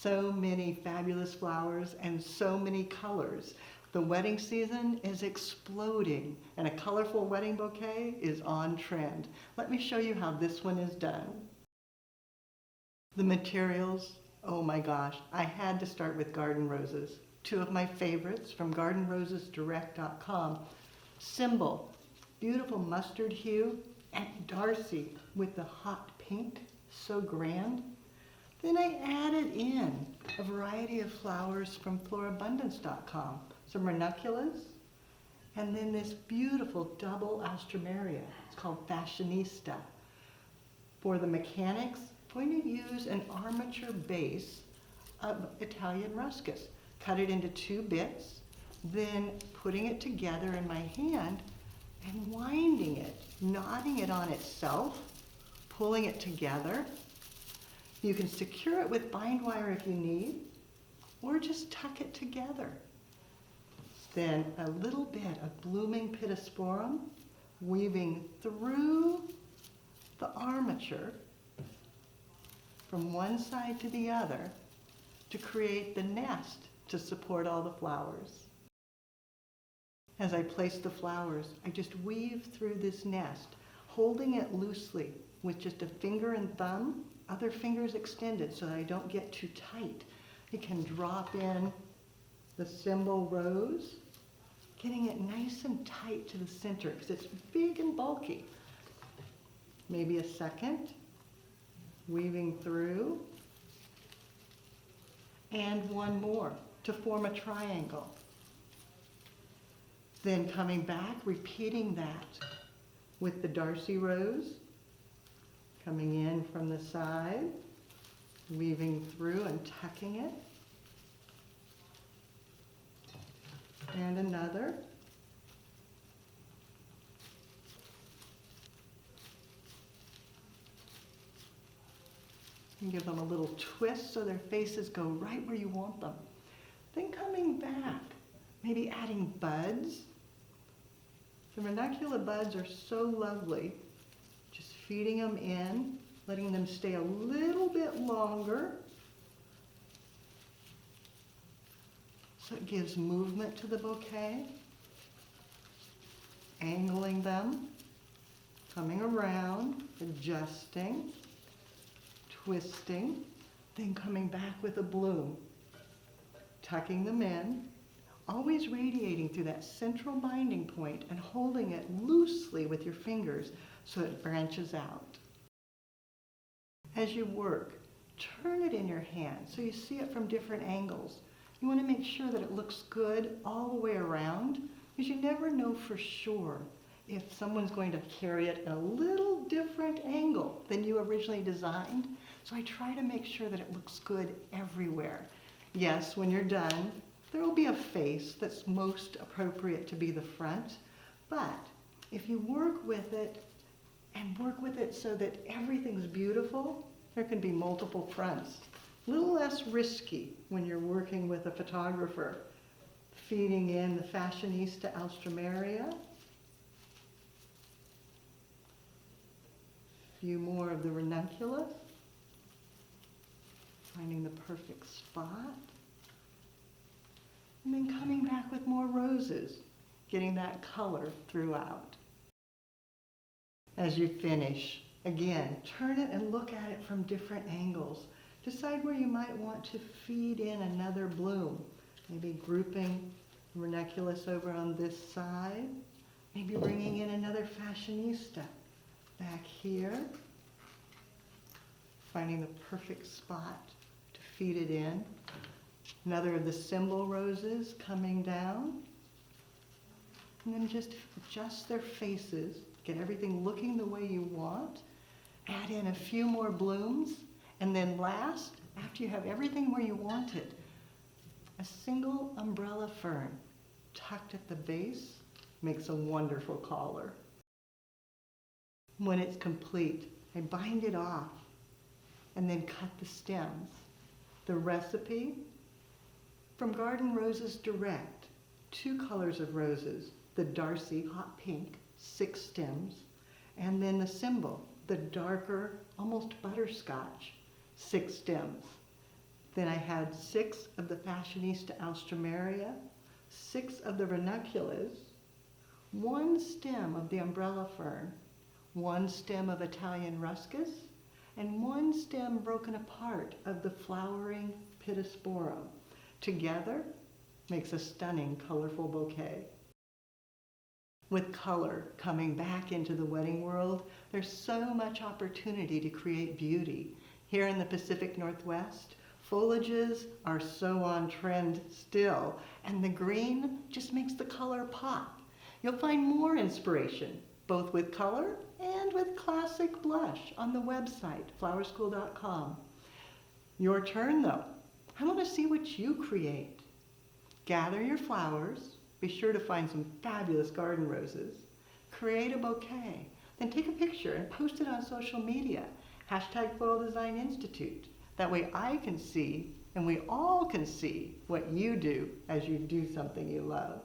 So many fabulous flowers and so many colors. The wedding season is exploding and a colorful wedding bouquet is on trend. Let me show you how this one is done. The materials, oh my gosh, I had to start with garden roses. Two of my favorites from gardenrosesdirect.com. Symbol, beautiful mustard hue, and Darcy with the hot pink, so grand. Then I added in a variety of flowers from florabundance.com, some ranunculus, and then this beautiful double alstroemeria. It's called Fashionista. For the mechanics, I'm going to use an armature base of Italian ruscus. Cut it into 2 bits, then putting it together in my hand and winding it, knotting it on itself, pulling it together. You can secure it with bind wire if you need, or just tuck it together. Then a little bit of blooming pittosporum, weaving through the armature from one side to the other to create the nest to support all the flowers. As I place the flowers, I just weave through this nest, holding it loosely with just a finger and thumb, other fingers extended so that I don't get too tight. You can drop in the symbol rose, getting it nice and tight to the center because it's big and bulky. Maybe a second, weaving through, and one more to form a triangle. Then coming back, repeating that with the Darcy rose, coming in from the side, weaving through and tucking it. And another. And give them a little twist so their faces go right where you want them. Then coming back, maybe adding buds. The ranunculus buds are so lovely. Just feeding them in, letting them stay a little bit longer. So it gives movement to the bouquet. Angling them, coming around, adjusting, twisting, then coming back with a bloom. Tucking them in, always radiating through that central binding point and holding it loosely with your fingers so it branches out. As you work, turn it in your hand so you see it from different angles. You want to make sure that it looks good all the way around because you never know for sure if someone's going to carry it in a little different angle than you originally designed. So I try to make sure that it looks good everywhere. Yes, when you're done, there will be a face that's most appropriate to be the front, but if you work with it and work with it so that everything's beautiful, there can be multiple fronts. A little less risky when you're working with a photographer. Feeding in the Fashionista alstroemeria. A few more of the ranunculus. Finding the perfect spot. And then coming back with more roses, getting that color throughout. As you finish, again, turn it and look at it from different angles. Decide where you might want to feed in another bloom. Maybe grouping ranunculus over on this side. Maybe bringing in another Fashionista back here. Finding the perfect spot to feed it in. Another of the symbol roses coming down. And then just adjust their faces. Get everything looking the way you want. Add in a few more blooms. And then last, after you have everything where you want it, a single umbrella fern tucked at the base makes a wonderful collar. When it's complete, I bind it off and then cut the stems. The recipe from Garden Roses Direct, 2 colors of roses, the Darcy hot pink, 6 stems, and then the symbol, the darker, almost butterscotch, 6 stems. Then I had 6 of the Fashionista alstroemeria, 6 of the ranunculus, 1 stem of the umbrella fern, 1 stem of Italian ruscus, and 1 stem broken apart of the flowering pittosporum. Together makes a stunning, colorful bouquet. With color coming back into the wedding world, there's so much opportunity to create beauty. Here in the Pacific Northwest, foliages are so on trend still, and the green just makes the color pop. You'll find more inspiration, both with color and with classic blush on the website, flowerschool.com. Your turn though. I want to see what you create. Gather your flowers. Be sure to find some fabulous garden roses. Create a bouquet. Then take a picture and post it on social media. #FoilDesignInstitute. That way I can see, and we all can see, what you do as you do something you love.